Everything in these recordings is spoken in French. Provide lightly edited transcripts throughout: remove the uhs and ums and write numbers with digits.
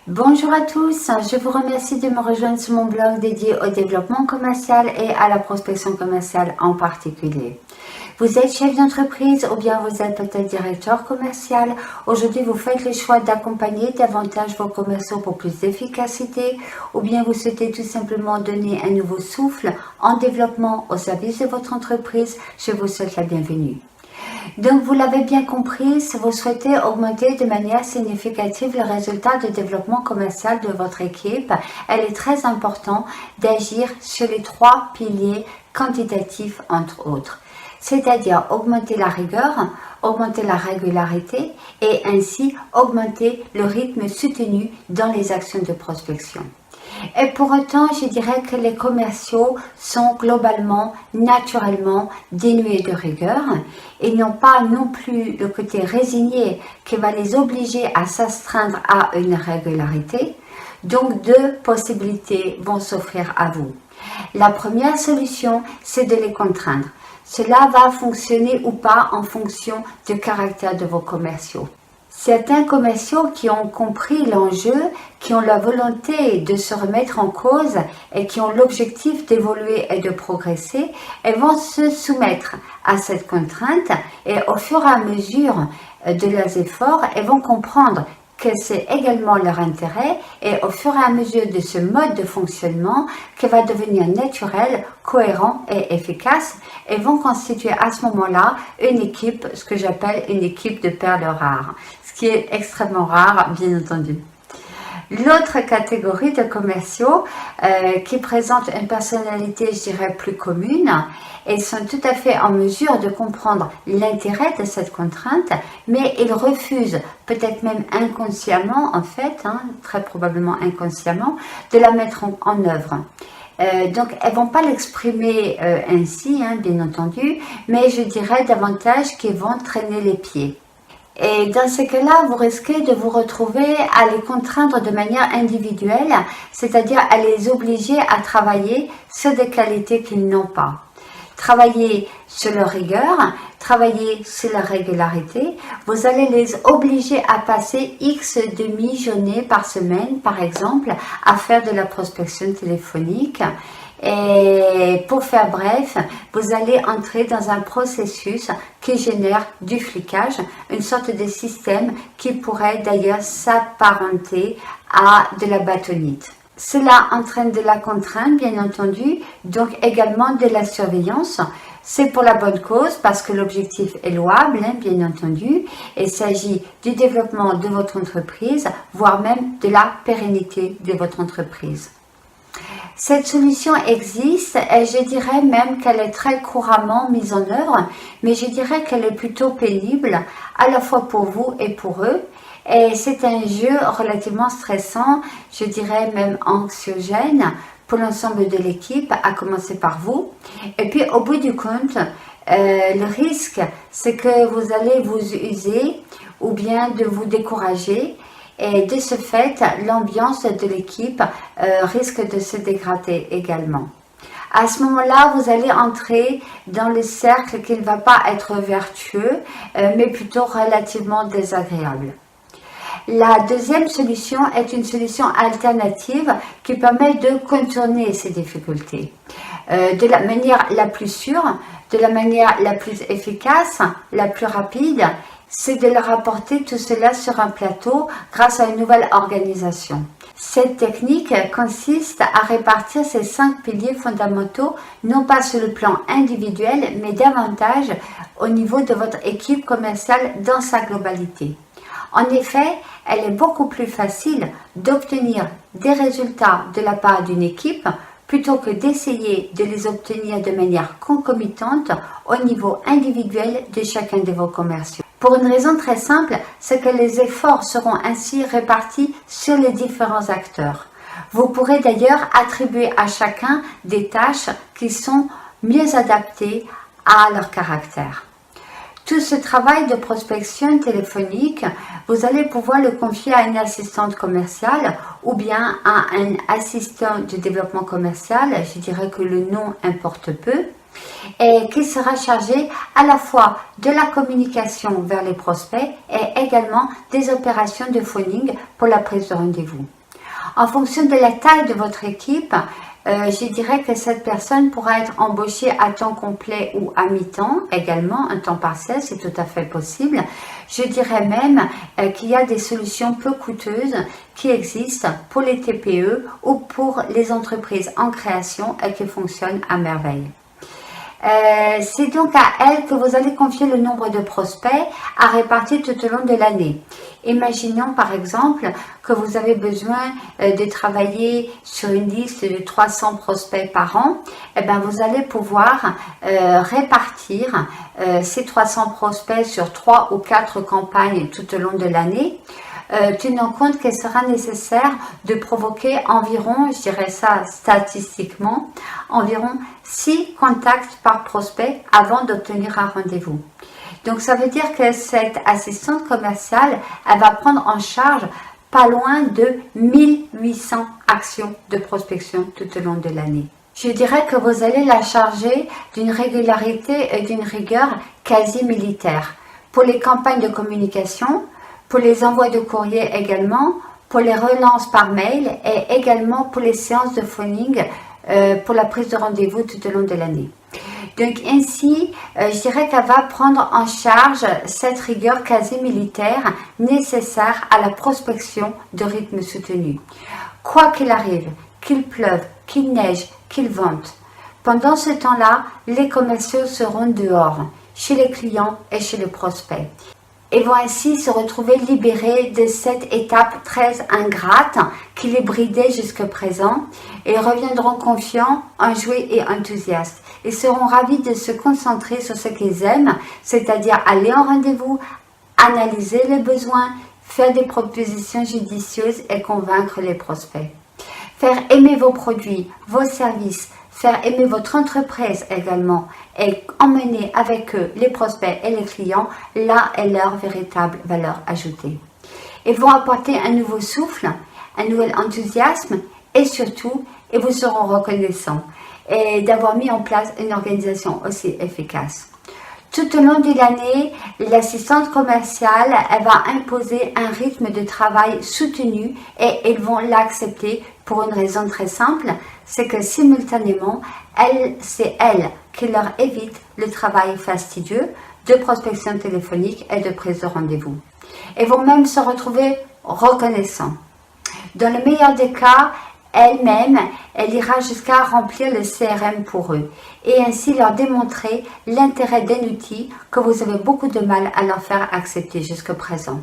Bonjour à tous, je vous remercie de me rejoindre sur mon blog dédié au développement commercial et à la prospection commerciale en particulier. Vous êtes chef d'entreprise ou bien vous êtes peut-être directeur commercial. Aujourd'hui, vous faites le choix d'accompagner davantage vos commerciaux pour plus d'efficacité ou bien vous souhaitez tout simplement donner un nouveau souffle en développement au service de votre entreprise. Je vous souhaite la bienvenue. Donc, vous l'avez bien compris, si vous souhaitez augmenter de manière significative le résultat de développement commercial de votre équipe, il est très important d'agir sur les 3 piliers quantitatifs entre autres. C'est-à-dire augmenter la rigueur, augmenter la régularité et ainsi augmenter le rythme soutenu dans les actions de prospection. Et pour autant, je dirais que les commerciaux sont globalement, naturellement dénués de rigueur. Ils n'ont pas non plus le côté résigné qui va les obliger à s'astreindre à une régularité. Donc, 2 possibilités vont s'offrir à vous. La première solution, c'est de les contraindre. Cela va fonctionner ou pas en fonction du caractère de vos commerciaux. Certains commerciaux qui ont compris l'enjeu, qui ont la volonté de se remettre en cause et qui ont l'objectif d'évoluer et de progresser, elles vont se soumettre à cette contrainte et au fur et à mesure de leurs efforts, elles vont comprendre que c'est également leur intérêt et au fur et à mesure de ce mode de fonctionnement qui va devenir naturel, cohérent et efficace et vont constituer à ce moment-là une équipe, ce que j'appelle une équipe de perles rares, ce qui est extrêmement rare bien entendu. L'autre catégorie de commerciaux qui présentent une personnalité, je dirais, plus commune et sont tout à fait en mesure de comprendre l'intérêt de cette contrainte, mais ils refusent, peut-être même inconsciemment en fait, très probablement inconsciemment, de la mettre en œuvre. Donc, elles vont pas l'exprimer ainsi, bien entendu, mais je dirais davantage qu'ils vont traîner les pieds. Et dans ce cas-là, vous risquez de vous retrouver à les contraindre de manière individuelle, c'est-à-dire à les obliger à travailler sur des qualités qu'ils n'ont pas. Travailler sur leur rigueur, travailler sur la régularité, vous allez les obliger à passer X demi-journées par semaine, par exemple, à faire de la prospection téléphonique. Et pour faire bref, vous allez entrer dans un processus qui génère du flicage, une sorte de système qui pourrait d'ailleurs s'apparenter à de la bâtonnite. Cela entraîne de la contrainte, bien entendu, donc également de la surveillance. C'est pour la bonne cause parce que l'objectif est louable, bien entendu. Il s'agit du développement de votre entreprise, voire même de la pérennité de votre entreprise. Cette solution existe et je dirais même qu'elle est très couramment mise en œuvre, mais je dirais qu'elle est plutôt pénible, à la fois pour vous et pour eux. Et c'est un jeu relativement stressant, je dirais même anxiogène pour l'ensemble de l'équipe, à commencer par vous. Et puis au bout du compte, le risque, c'est que vous allez vous user ou bien de vous décourager. Et de ce fait, l'ambiance de l'équipe risque de se dégrader également. À ce moment-là, vous allez entrer dans le cercle qui ne va pas être vertueux, mais plutôt relativement désagréable. La deuxième solution est une solution alternative qui permet de contourner ces difficultés de la manière la plus sûre, de la manière la plus efficace, la plus rapide. C'est de leur apporter tout cela sur un plateau grâce à une nouvelle organisation. Cette technique consiste à répartir ces 5 piliers fondamentaux, non pas sur le plan individuel, mais davantage au niveau de votre équipe commerciale dans sa globalité. En effet, elle est beaucoup plus facile d'obtenir des résultats de la part d'une équipe plutôt que d'essayer de les obtenir de manière concomitante au niveau individuel de chacun de vos commerciaux. Pour une raison très simple, c'est que les efforts seront ainsi répartis sur les différents acteurs. Vous pourrez d'ailleurs attribuer à chacun des tâches qui sont mieux adaptées à leur caractère. Tout ce travail de prospection téléphonique, vous allez pouvoir le confier à une assistante commerciale ou bien à un assistant de développement commercial. Je dirais que le nom importe peu. et qui sera chargé à la fois de la communication vers les prospects et également des opérations de phoning pour la prise de rendez-vous. En fonction de la taille de votre équipe, je dirais que cette personne pourra être embauchée à temps complet ou à mi-temps, également un temps partiel, c'est tout à fait possible. Je dirais même qu'il y a des solutions peu coûteuses qui existent pour les TPE ou pour les entreprises en création et qui fonctionnent à merveille. C'est donc à elle que vous allez confier le nombre de prospects à répartir tout au long de l'année. Imaginons par exemple que vous avez besoin de travailler sur une liste de 300 prospects par an. Et bien vous allez pouvoir répartir ces 300 prospects sur 3 ou 4 campagnes tout au long de l'année. Tenant compte qu'il sera nécessaire de provoquer environ, je dirais ça statistiquement, environ 6 contacts par prospect avant d'obtenir un rendez-vous. Donc ça veut dire que cette assistante commerciale, elle va prendre en charge pas loin de 1800 actions de prospection tout au long de l'année. Je dirais que vous allez la charger d'une régularité et d'une rigueur quasi militaire. Pour les campagnes de communication, pour les envois de courrier également, pour les relances par mail et également pour les séances de phoning pour la prise de rendez-vous tout au long de l'année. Donc ainsi, je dirais qu'elle va prendre en charge cette rigueur quasi militaire nécessaire à la prospection de rythme soutenu. Quoi qu'il arrive, qu'il pleuve, qu'il neige, qu'il vente, pendant ce temps-là, les commerciaux seront dehors, chez les clients et chez les prospects, et vont ainsi se retrouver libérés de cette étape très ingrate qui les bridait jusque présent, et reviendront confiants, enjoués et enthousiastes. Ils seront ravis de se concentrer sur ce qu'ils aiment, c'est-à-dire aller en rendez-vous, analyser les besoins, faire des propositions judicieuses et convaincre les prospects. Faire aimer vos produits, vos services, faire aimer votre entreprise également et emmener avec eux les prospects et les clients, là est leur véritable valeur ajoutée. Ils vont apporter un nouveau souffle, un nouvel enthousiasme et surtout, ils vous seront reconnaissants et d'avoir mis en place une organisation aussi efficace. Tout au long de l'année, l'assistante commerciale, elle va imposer un rythme de travail soutenu et ils vont l'accepter pour une raison très simple, c'est que simultanément, c'est elle qui leur évite le travail fastidieux de prospection téléphonique et de prise de rendez-vous. Ils vont même se retrouver reconnaissants. Dans le meilleur des cas, elle-même, elle ira jusqu'à remplir le CRM pour eux et ainsi leur démontrer l'intérêt d'un outil que vous avez beaucoup de mal à leur faire accepter jusqu'à présent.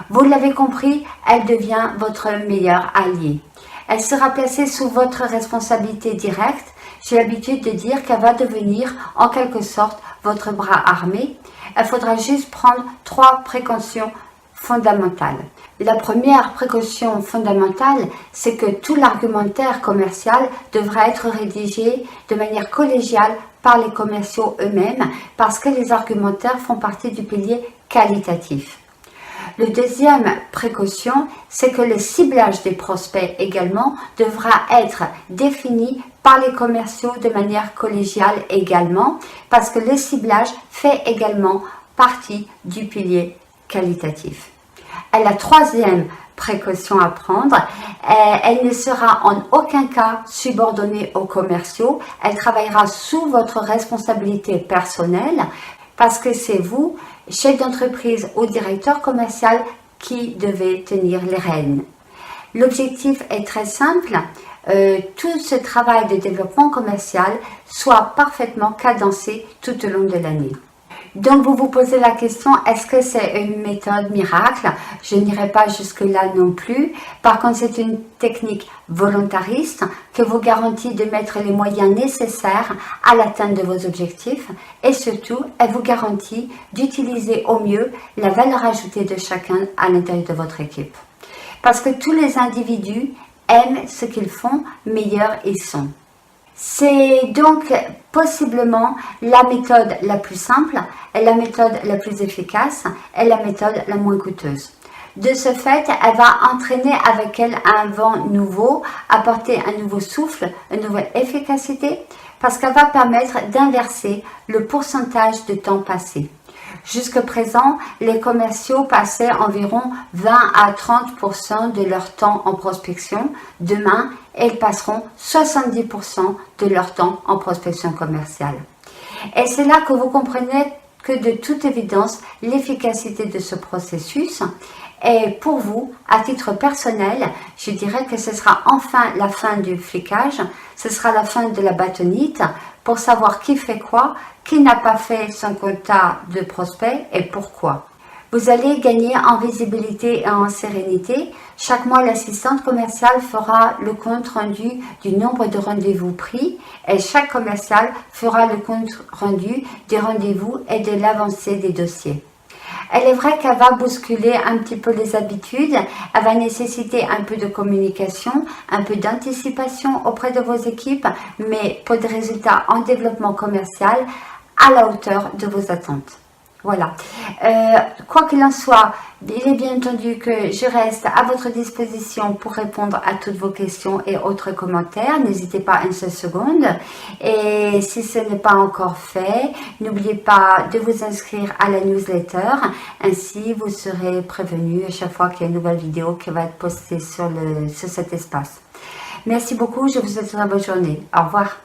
Vous l'avez compris, elle devient votre meilleure alliée. Elle sera placée sous votre responsabilité directe. J'ai l'habitude de dire qu'elle va devenir en quelque sorte votre bras armé. Il faudra juste prendre 3 précautions fondamentales. La première précaution fondamentale, c'est que tout l'argumentaire commercial devra être rédigé de manière collégiale par les commerciaux eux-mêmes parce que les argumentaires font partie du pilier qualitatif. La deuxième précaution, c'est que le ciblage des prospects également devra être défini par les commerciaux de manière collégiale également parce que le ciblage fait également partie du pilier qualitatif. Et la troisième précaution à prendre, elle ne sera en aucun cas subordonnée aux commerciaux, elle travaillera sous votre responsabilité personnelle parce que c'est vous, chef d'entreprise ou directeur commercial, qui devez tenir les rênes. L'objectif est très simple, tout ce travail de développement commercial soit parfaitement cadencé tout au long de l'année. Donc vous vous posez la question, est-ce que c'est une méthode miracle? Je n'irai pas jusque-là non plus. Par contre, c'est une technique volontariste que vous garantit de mettre les moyens nécessaires à l'atteinte de vos objectifs et surtout, elle vous garantit d'utiliser au mieux la valeur ajoutée de chacun à l'intérieur de votre équipe. Parce que tous les individus aiment ce qu'ils font, meilleurs ils sont. C'est donc possiblement la méthode la plus simple, et la méthode la plus efficace et la méthode la moins coûteuse. De ce fait, elle va entraîner avec elle un vent nouveau, apporter un nouveau souffle, une nouvelle efficacité, parce qu'elle va permettre d'inverser le pourcentage de temps passé. Jusque présent, les commerciaux passaient environ 20 à 30% de leur temps en prospection. Demain, ils passeront 70% de leur temps en prospection commerciale. Et c'est là que vous comprenez que de toute évidence, l'efficacité de ce processus est pour vous, à titre personnel, je dirais que ce sera enfin la fin du flicage, ce sera la fin de la bâtonnite pour savoir qui fait quoi, qui n'a pas fait son quota de prospects et pourquoi. Vous allez gagner en visibilité et en sérénité. Chaque mois, l'assistante commerciale fera le compte rendu du nombre de rendez-vous pris et chaque commercial fera le compte rendu des rendez-vous et de l'avancée des dossiers. Elle est vrai qu'elle va bousculer un petit peu les habitudes, elle va nécessiter un peu de communication, un peu d'anticipation auprès de vos équipes, mais pour des résultats en développement commercial à la hauteur de vos attentes. Voilà. Quoi qu'il en soit, il est bien entendu que je reste à votre disposition pour répondre à toutes vos questions et autres commentaires. N'hésitez pas une seule seconde. Et si ce n'est pas encore fait, n'oubliez pas de vous inscrire à la newsletter. Ainsi, vous serez prévenu à chaque fois qu'il y a une nouvelle vidéo qui va être postée sur cet espace. Merci beaucoup. Je vous souhaite une bonne journée. Au revoir.